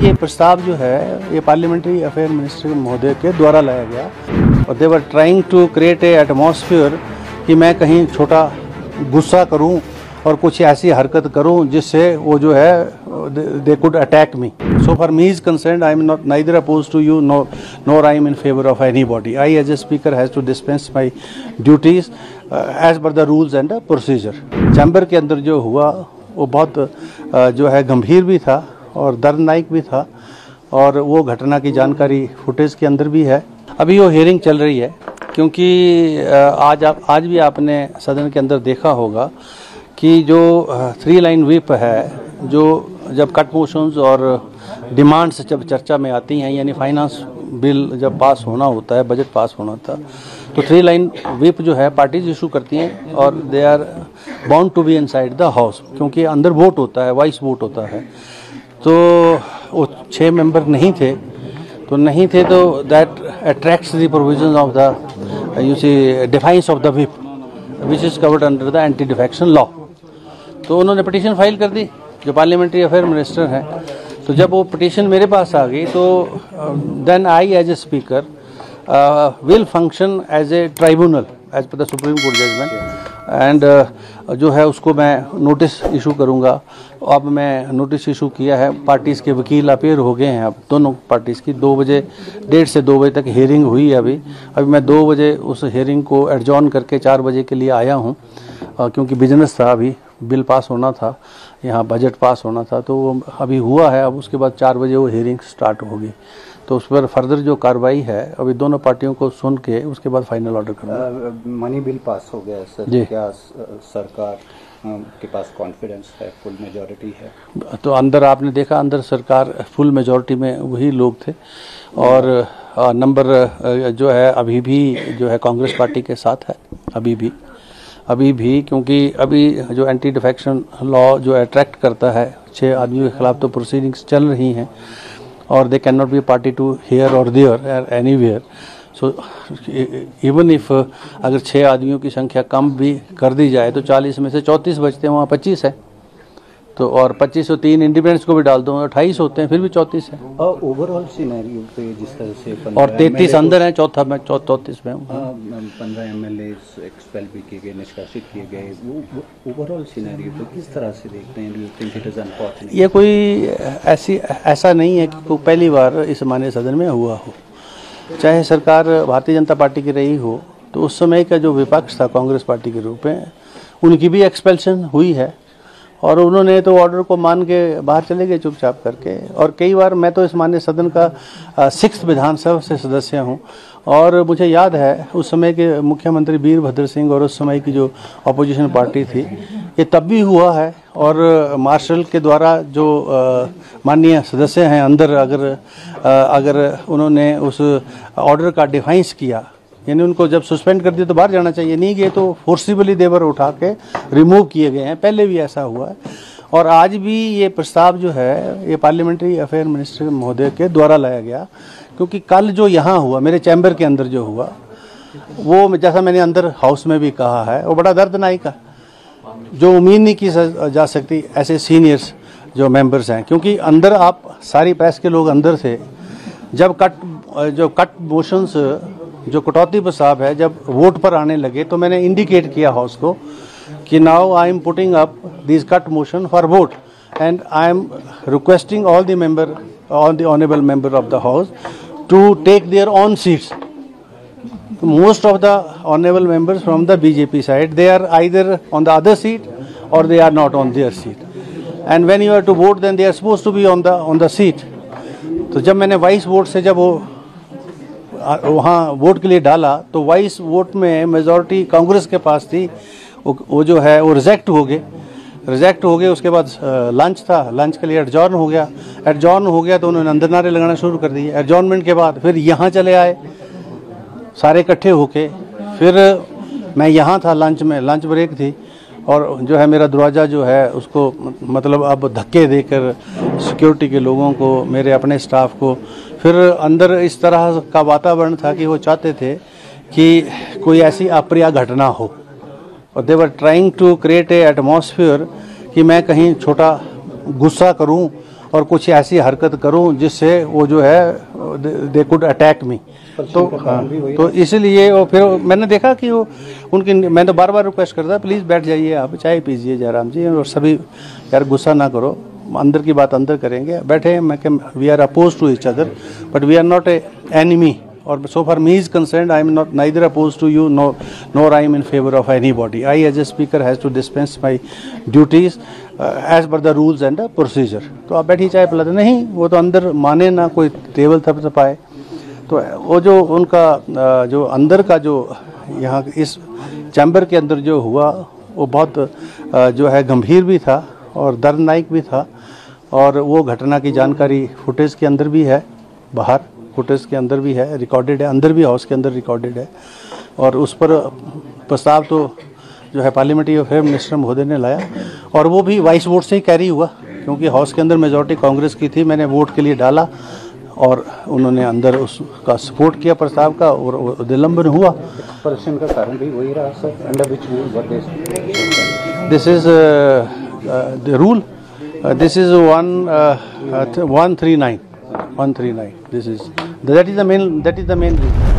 ये प्रस्ताव जो है ये पार्लियामेंट्री अफेयर मिनिस्टर महोदय के द्वारा लाया गया और they were trying to create a atmosphere कि मैं कहीं छोटा गुस्सा करूं और कुछ ऐसी हरकत करूं जिससे वो जो है they could attack me. So far me is concerned, I am not neither opposed to you nor I am in favor of anybody. I as a speaker has to dispense my duties as per the rules and the procedure. Chamber के अंदर जो हुआ वो बहुत जो है गंभीर भी था और दर्दनाक भी था और वो घटना की जानकारी फुटेज के अंदर भी है. अभी वो हियरिंग चल रही है क्योंकि आज भी आपने सदन के अंदर देखा होगा कि जो 3 लाइन व्हिप है, जो जब कट मोशंस और डिमांड्स जब चर्चा में आती हैं, यानी फाइनेंस बिल जब पास होना होता है, बजट पास होना था, तो 3 लाइन व्हिप जो है पार्टीज इशू करती हैं और they are bound to be inside the house, क्योंकि अंदर वोट होता है, वॉइस वोट होता है. तो वो 6 मेंबर नहीं थे तो that attracts the provisions of the U C defiance of the whip which is covered under the anti defection law. तो उन्होंने पिटीशन फाइल कर दी, जो पार्लियामेंट्री अफेयर मिनिस्टर हैं. तो जब वो पिटीशन मेरे पास आ गई तो then I as a speaker will function as a tribunal as per the supreme court judgement and जो है उसको मैं नोटिस इशू करूँगा. अब मैं नोटिस इशू किया है, पार्टीज़ के वकील अपेयर हो गए हैं, अब दोनों पार्टीज़ की 1:30 से 2 बजे तक हियरिंग हुई है. अभी मैं 2 बजे उस हियरिंग को एडजॉर्न करके 4 बजे के लिए आया हूँ क्योंकि बिजनेस था, अभी बिल पास होना था, यहाँ बजट पास होना था, तो वो अभी हुआ है. अब उसके बाद 4 बजे वो हियरिंग स्टार्ट होगी, तो उस पर फर्दर जो कार्रवाई है अभी दोनों पार्टियों को सुन के उसके बाद फाइनल ऑर्डर करना. मनी बिल पास हो गया सर जी, क्या सरकार के पास कॉन्फिडेंस है, फुल मेजॉरिटी है? तो अंदर आपने देखा, अंदर सरकार फुल मेजॉरिटी में वही लोग थे और नंबर जो है अभी भी जो है कांग्रेस पार्टी के साथ है, अभी भी क्योंकि अभी जो एंटी डिफेक्शन लॉ जो अट्रैक्ट करता है 6 आदमियों के खिलाफ, तो प्रोसीडिंग्स चल रही हैं और they can not be party to here और there anywhere. So even if अगर 6 आदमियों की संख्या कम भी कर दी जाए तो 40 में से 34 बचते हैं, वहाँ 25 है. तो और 25 और 3 इंडिपेंडेंट्स को भी डाल दो, 28 होते हैं, फिर भी 34 है. ओवरऑल सिनेरियो पे जिस तरह से और 33 अंदर हैं, चौथा मैं 34 में हूँ. 15 MLA एक्सपेल भी किए गए, निष्कासित किए गए. वो ओवरऑल सिनेरियो पे किस तरह से देखते हैं? Do you think it is unfortunate? ये कोई ऐसा नहीं है कि कोई पहली बार इस माननीय सदन में हुआ हो. चाहे सरकार भारतीय जनता पार्टी की रही हो, तो उस समय का जो विपक्ष था कांग्रेस पार्टी के रूप में, उनकी भी एक्सपेल्शन हुई है और उन्होंने तो ऑर्डर को मान के बाहर चले गए चुपचाप करके. और कई बार मैं तो इस माननीय सदन का 6th विधानसभा से सदस्य हूं और मुझे याद है उस समय के मुख्यमंत्री वीरभद्र सिंह और उस समय की जो अपोजिशन पार्टी थी, ये तब भी हुआ है. और मार्शल के द्वारा जो माननीय सदस्य हैं अंदर, अगर उन्होंने उस ऑर्डर का डिफाइंस किया, यानी उनको जब सस्पेंड कर दिया तो बाहर जाना चाहिए, नहीं गए तो फोर्सिबली देवर उठा के रिमूव किए गए हैं. पहले भी ऐसा हुआ है और आज भी ये प्रस्ताव जो है ये पार्लियामेंट्री अफेयर मिनिस्टर महोदय के द्वारा लाया गया, क्योंकि कल जो यहाँ हुआ मेरे चैम्बर के अंदर जो हुआ, वो जैसा मैंने अंदर हाउस में भी कहा है, वो बड़ा दर्दनाक है, जो उम्मीद नहीं की जा सकती ऐसे सीनियर्स जो मेंबर्स हैं. क्योंकि अंदर आप सारी प्रेस के लोग अंदर थे जब कट मोशंस जो कटौती प्रस्ताव है जब वोट पर आने लगे, तो मैंने इंडिकेट किया हाउस को कि now I am putting up this cut motion for vote and I am requesting all the honourable member of the house to take their on seats. Most of the honorable members from the BJP side, they are either on the other seat or they are not on their seat. And when you are to vote, then they are supposed to be on the seat. तो जब मैंने voice vote से जब वो वहाँ vote के लिए डाला, तो वॉइस वोट में मेजॉरिटी कांग्रेस के पास थी, वो जो है वो रिजेक्ट हो गए. उसके बाद लंच था, लंच के लिए एडजॉर्न हो गया तो उन्होंने अंदर नारे लगाना शुरू कर दिए. एडजॉर्नमेंट के बाद फिर यहाँ चले आए सारे इकट्ठे होके. फिर मैं यहाँ था, लंच ब्रेक थी और जो है मेरा दरवाज़ा जो है उसको मतलब अब धक्के देकर सिक्योरिटी के लोगों को, मेरे अपने स्टाफ को, फिर अंदर इस तरह का वातावरण था कि वो चाहते थे कि कोई ऐसी अप्रिय घटना हो और they were trying to create a atmosphere कि मैं कहीं छोटा गुस्सा करूं और कुछ ऐसी हरकत करूं जिससे वो जो है दे कुड अटैक मी। तो तो इसलिए वो फिर मैंने देखा कि वो उनकी, मैं तो बार बार रिक्वेस्ट करता प्लीज़ बैठ जाइए, आप चाय पीजिए जयराम जी, और सभी यार गुस्सा ना करो, अंदर की बात अंदर करेंगे, बैठे। मैं we are oppose to each other but we are not a enemy, or so far me is concerned, I am not neither opposed to you nor I am in favor of anybody. I as a speaker has to dispense my duties as per the rules and the procedure. तो आप बैठी चाय पिलाते नहीं, वो तो अंदर माने ना, कोई टेबल थपथपाए। तो वो जो उनका जो अंदर का जो यहाँ इस चैम्बर के अंदर जो हुआ वो बहुत जो है गंभीर भी था और दर्दनाक भी था, और वो घटना की जानकारी फुटेज के अंदर भी है, बाहर फुटेज के अंदर भी है, रिकॉर्डेड है, अंदर भी हाउस के अंदर रिकॉर्डेड है। और उस पर प्रस्ताव तो जो है पार्लियामेंट्री अफेयर मिनिस्टर महोदय ने लाया, और वो भी वाइस वोट से ही कैरी हुआ, क्योंकि हाउस के अंदर मेजॉरिटी कांग्रेस की थी। मैंने वोट के लिए डाला और उन्होंने अंदर उसका सपोर्ट किया प्रस्ताव का, और निलंबन हुआ। एक्सपल्शन का कारण भी वही रहा sir, under which rule this is the rule, this is 139 139, that is the main reason.